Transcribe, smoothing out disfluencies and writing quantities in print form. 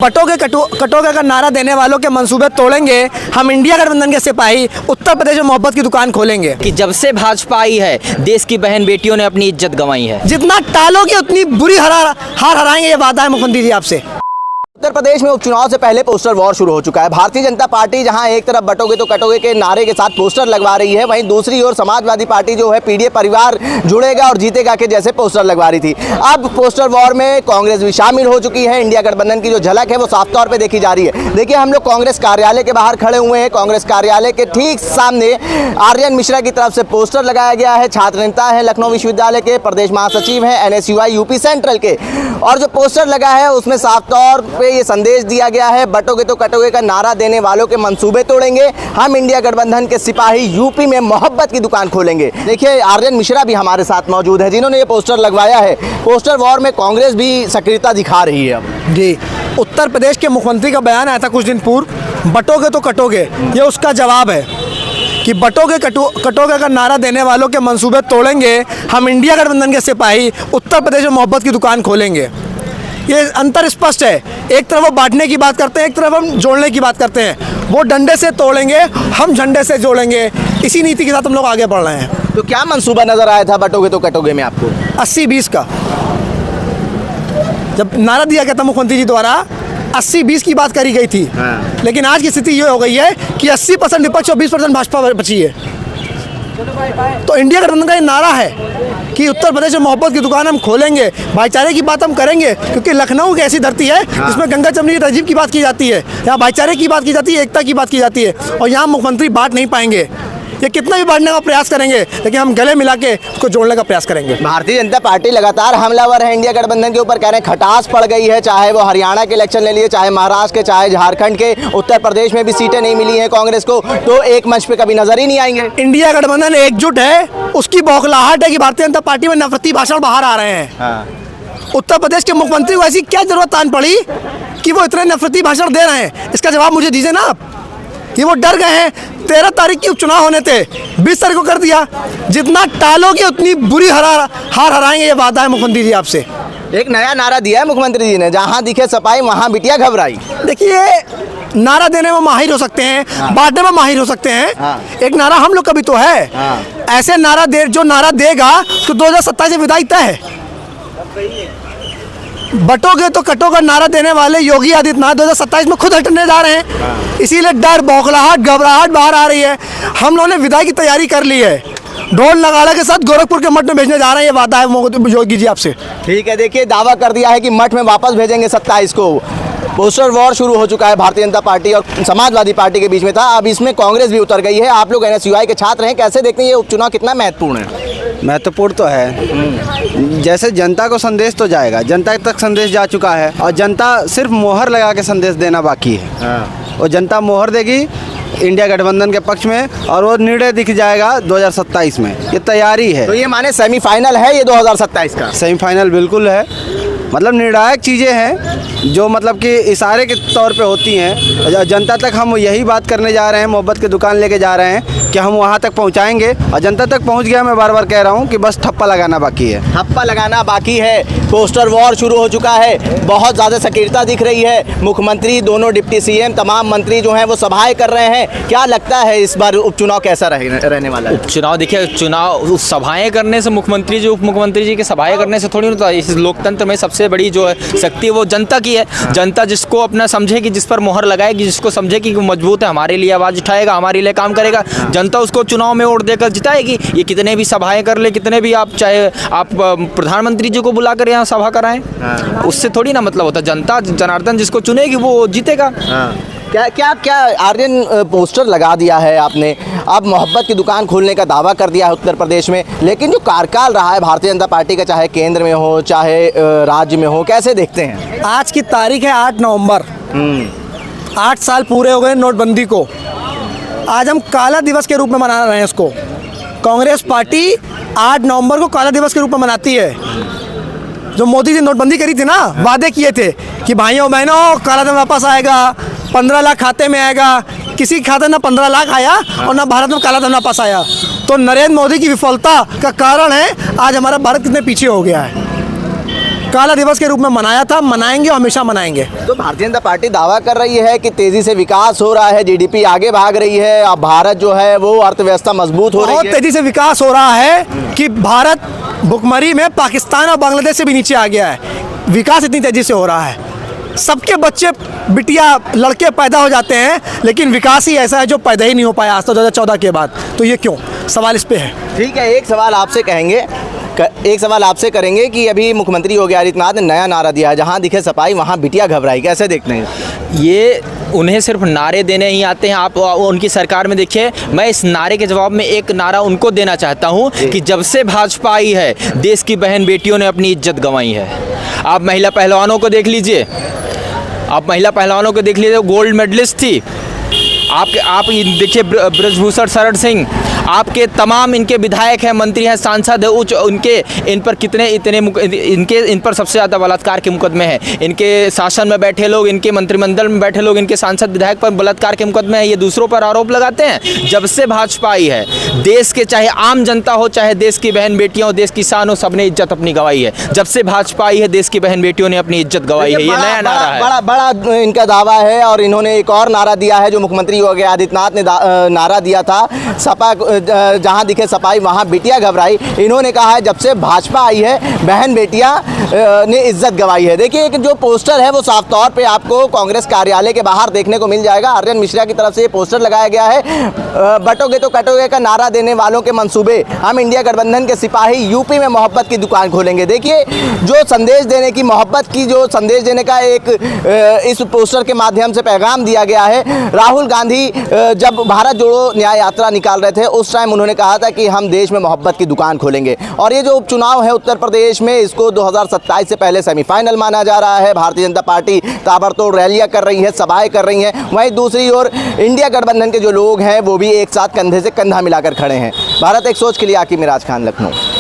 बटोगे कटोगे का नारा देने वालों के मंसूबे तोड़ेंगे। हम इंडिया गठबंधन के सिपाही उत्तर प्रदेश में मोहब्बत की दुकान खोलेंगे। कि जब से भाजपा आई है देश की बहन बेटियों ने अपनी इज्जत गंवाई है। जितना टालोगे उतनी बुरी हार हराएंगे, ये वादा है मुख्यमंत्री जी आपसे। उत्तर प्रदेश में उपचुनाव से पहले पोस्टर वॉर शुरू हो चुका है। भारतीय जनता पार्टी जहां एक तरफ बटोगे तो कटोगे के नारे के साथ पोस्टर लगवा रही है, वहीं दूसरी ओर समाजवादी पार्टी जो है पीडीए परिवार जुड़ेगा और जीतेगा के जैसे पोस्टर लगवा रही थी। अब पोस्टर वॉर में कांग्रेस भी शामिल हो चुकी है। इंडिया गठबंधन की जो झलक है वो साफ तौर पर देखी जा रही है। देखिए, हम लोग कांग्रेस कार्यालय के बाहर खड़े हुए हैं। कांग्रेस कार्यालय के ठीक सामने आर्यन मिश्रा की तरफ से पोस्टर लगाया गया है। छात्र नेता है, लखनऊ विश्वविद्यालय के प्रदेश महासचिव हैं, NSUI यूपी सेंट्रल के, और जो पोस्टर लगा है उसमें साफ तौर पे ये संदेश दिया गया है, बटोगे तो कटोगे का नारा देने वालों के मंसूबे तोड़ेंगे। हम इंडिया गठबंधन के सिपाही यूपी में मोहब्बत की दुकान खोलेंगे। देखिए, आर्यन मिश्रा भी हमारे साथ मौजूद है जिन्होंने ये पोस्टर लगवाया है। पोस्टर वॉर में कांग्रेस भी सक्रियता दिखा रही है। अब जी, उत्तर प्रदेश के मुख्यमंत्री का बयान आया था कुछ दिन पूर्व, बटोगे तो कटोगे, ये उसका जवाब है कि बटोगे कटोगे का नारा देने वालों के मंसूबे तोड़ेंगे। हम इंडिया गठबंधन के सिपाही उत्तर प्रदेश में मोहब्बत की दुकान खोलेंगे। ये अंतर स्पष्ट है। एक तरफ वो बांटने की बात करते हैं, एक तरफ हम जोड़ने की बात करते हैं। वो डंडे से तोड़ेंगे, हम झंडे से जोड़ेंगे। इसी नीति के साथ हम लोग आगे बढ़ रहे हैं। तो क्या मंसूबा नजर आया था बटोगे तो कटोगे में आपको? 80-20 का जब नारा दिया गया था मुख्यमंत्री जी द्वारा, 80-20 की बात करी गई थी। लेकिन आज की स्थिति ये हो गई है कि 80% विपक्ष और 20% भाजपा बची है। तो इंडिया गठबंधन का ये नारा है कि उत्तर प्रदेश में मोहब्बत की दुकान हम खोलेंगे, भाईचारे की बात हम करेंगे, क्योंकि लखनऊ एक ऐसी धरती है जिसमें गंगा जमुनी की तहजीब की बात की जाती है, यहाँ भाईचारे की बात की जाती है, एकता की बात की जाती है, और यहाँ मुख्यमंत्री बांट नहीं पाएंगे। ये कितना भी बांटने का प्रयास करेंगे, लेकिन हम गले मिला के उसको जोड़ने का प्रयास करेंगे। भारतीय जनता पार्टी लगातार हमलावर है इंडिया गठबंधन के ऊपर, कह रहे हैं खटास पड़ गई है। चाहे वो हरियाणा के इलेक्शन ले लिए, चाहे महाराष्ट्र के, चाहे झारखंड के, उत्तर प्रदेश में भी सीटें नहीं मिली हैं कांग्रेस को, तो एक मंच पे कभी नजर ही नहीं आएंगे। इंडिया गठबंधन एकजुट है, उसकी बौखलाहट है कि भारतीय जनता पार्टी में नफरती भाषण बाहर आ रहे हैं। उत्तर प्रदेश के मुख्यमंत्री को ऐसी क्या जरूरत आन पड़ी कि वो इतने नफरती भाषण दे रहे हैं? इसका जवाब मुझे दीजिए ना आप। कि वो डर गए हैं। 13 तारीख की उपचुनाव होने थे, 20 तारीख को कर दिया। जितना टालोगे उतनी बुरी हार हराएंगे, ये वादा है मुख्यमंत्री जी आपसे। एक नया नारा दिया है मुख्यमंत्री जी ने, जहां दिखे सपाई वहां बिटिया घबराई। देखिए, नारा देने में माहिर हो सकते हैं, बांटने में माहिर हो सकते हैं। एक नारा हम लोग का भी तो है। ऐसे नारा दे, जो नारा देगा तो 2027 में विदाई तय है। बटोगे तो कटोगे नारा देने वाले योगी आदित्यनाथ 2027 में खुद हटने जा रहे हैं। इसीलिए डर, बौखलाहट, घबराहट बाहर आ रही है। हम लोगों ने विदाई की तैयारी कर ली है। ढोल नगाड़ा के साथ गोरखपुर के मठ में भेजने जा रहे हैं। ये वादा है योगी जी आपसे। ठीक है, देखिए, दावा कर दिया है कि मठ में वापस भेजेंगे 27 को। पोस्टर वॉर शुरू हो चुका है भारतीय जनता पार्टी और समाजवादी पार्टी के बीच में था, अब इसमें कांग्रेस भी उतर गई है। आप लोग NSUI के छात्र हैं, कैसे देखते हैं ये उपचुनाव कितना महत्वपूर्ण है? महत्वपूर्ण तो है। जैसे जनता को संदेश तो जाएगा, जनता तक संदेश जा चुका है और जनता सिर्फ मोहर लगा के संदेश देना बाकी है। और जनता मोहर देगी इंडिया गठबंधन के पक्ष में और वो निर्णय दिख जाएगा 2027 में। ये तैयारी है। तो ये माने सेमीफाइनल है ये 2027 का? सेमीफाइनल बिल्कुल है। मतलब निर्णायक चीज़ें हैं जो मतलब कि इशारे के तौर पे होती हैं। जनता तक हम यही बात करने जा रहे हैं, मोहब्बत की दुकान लेके जा रहे हैं कि हम वहाँ तक पहुँचाएंगे और जनता तक पहुँच गया। मैं बार बार कह रहा हूँ कि बस ठप्पा लगाना बाकी है। ठप्पा लगाना बाकी है। पोस्टर वॉर शुरू हो चुका है, बहुत ज़्यादा सक्रियता दिख रही है। मुख्यमंत्री, दोनों डिप्टी CM, तमाम मंत्री जो हैं वो सभाएं कर रहे हैं। क्या लगता है इस बार उपचुनाव कैसा रहने वाला है? उपचुनाव देखिए, चुनाव सभाएं करने से, मुख्यमंत्री जी, उप मुख्यमंत्री जी के सभाएं करने से थोड़ी होता है। इस लोकतंत्र में सबसे बड़ी जो है शक्ति वो जनता की है। जनता जिसको अपना समझे कि जिस पर मोहर लगाएगी, जिसको समझे कि मजबूत है, हमारे लिए आवाज़ उठाएगा, हमारे लिए काम करेगा, जनता उसको चुनाव में वोट देकर जिताएगी। ये कितने भी सभाएं कर ले, कितने भी आप चाहे आप प्रधानमंत्री जी को बुला कर यहाँ सभा कराएं, उससे थोड़ी ना मतलब होता। जनता जनार्दन जिसको चुनेगी वो जीतेगा। क्या आर्यन पोस्टर लगा दिया है आपने, अब मोहब्बत की दुकान खोलने का दावा कर दिया है उत्तर प्रदेश में, लेकिन जो कार्यकाल रहा है भारतीय जनता पार्टी का, चाहे केंद्र में हो चाहे राज्य में हो, कैसे देखते हैं? आज की तारीख है 8 नवंबर। 8 साल पूरे हो गए नोटबंदी को। आज हम काला दिवस के रूप में मना रहे हैं इसको। कांग्रेस पार्टी 8 नवंबर को काला दिवस के रूप में मनाती है। जो मोदी जी नोटबंदी करी थी ना, वादे किए थे कि भाइयों बहनों काला धन वापस आएगा, 15 लाख खाते में आएगा। किसी खाते ना 15 लाख आया और ना भारत में काला धन वापस आया। तो नरेंद्र मोदी की विफलता का कारण है आज हमारा भारत कितने पीछे हो गया है। काला दिवस के रूप में मनाया था, मनाएंगे, हमेशा मनाएंगे। तो भारतीय जनता पार्टी दावा कर रही है कि तेजी से विकास हो रहा है, जीडीपी आगे भाग रही है, अब भारत जो है वो अर्थव्यवस्था मजबूत हो रही बहुत है। तेजी से विकास हो रहा है कि भारत भुखमरी में पाकिस्तान और बांग्लादेश से भी नीचे आ गया है। विकास इतनी तेजी से हो रहा है, सबके बच्चे बिटिया लड़के पैदा हो जाते हैं, लेकिन विकास ही ऐसा है जो पैदा ही नहीं हो पाया आज तो 2014 के बाद। तो ये क्यों, सवाल इस पे है। ठीक है, एक सवाल आपसे करेंगे कि अभी मुख्यमंत्री योगी आदित्यनाथ ने नया नारा दिया है, जहां दिखे सफाई वहां बिटिया घबराई, कैसे देखते हैं? ये उन्हें सिर्फ नारे देने ही आते हैं। आप उनकी सरकार में देखिए, मैं इस नारे के जवाब में एक नारा उनको देना चाहता हूं कि जब से भाजपा आई है देश की बहन बेटियों ने अपनी इज्जत गंवाई है। आप महिला पहलवानों को देख लीजिए, गोल्ड मेडलिस्ट थी। आप देखिए ब्रजभूषण शरण सिंह, आपके तमाम इनके विधायक हैं, मंत्री हैं, सांसद हैं, उच्च उनके इन पर सबसे ज़्यादा बलात्कार के मुकदमे हैं। इनके शासन में बैठे लोग, इनके मंत्रिमंडल में बैठे लोग, इनके सांसद विधायक पर बलात्कार के मुकदमे हैं। ये दूसरों पर आरोप लगाते हैं। जब से भाजपा आई है, देश के चाहे आम जनता हो, चाहे देश की बहन बेटियाँ हो, देश किसान हो, सबने इज्जत अपनी गंवाई है। जब से भाजपा आई है, देश की बहन बेटियों ने अपनी इज्जत गंवाई है। ये नया नारा है, बड़ा इनका दावा है। और इन्होंने एक और नारा दिया है जो मुख्यमंत्री योगी आदित्यनाथ ने नारा दिया था, सपा जहां दिखे सफाई वहां बिटिया घबराई। इन्होंने कहा है जब से भाजपा आई है बहन बेटियां ने इज्जत गंवाई है। देखिए एक जो पोस्टर है वो साफ तौर पे आपको कांग्रेस कार्यालय के बाहर देखने को मिल जाएगा। आर्यन मिश्रा की तरफ से ये पोस्टर लगाया गया है, बटोगे तो कटोगे का नारा देने वालों के मंसूबे, हम इंडिया गठबंधन के सिपाही यूपी में मोहब्बत की दुकान खोलेंगे। देखिए जो संदेश देने की, मोहब्बत की जो संदेश देने का एक इस पोस्टर के माध्यम से पैगाम दिया गया है। राहुल गांधी जब भारत जोड़ो न्याय यात्रा निकाल रहे थे उस टाइम उन्होंने कहा था कि हम देश में मोहब्बत की दुकान खोलेंगे। और ये जो उपचुनाव है उत्तर प्रदेश में, इसको 2027 से पहले सेमीफाइनल माना जा रहा है। भारतीय जनता पार्टी ताबड़तोड़ रैलियां कर रही है, सभाएं कर रही हैं। वहीं दूसरी ओर इंडिया गठबंधन के जो लोग हैं वो भी एक साथ कंधे से कंधा मिलाकर खड़े हैं। भारत एक सोच के लिए आकिब मिराज खान, लखनऊ।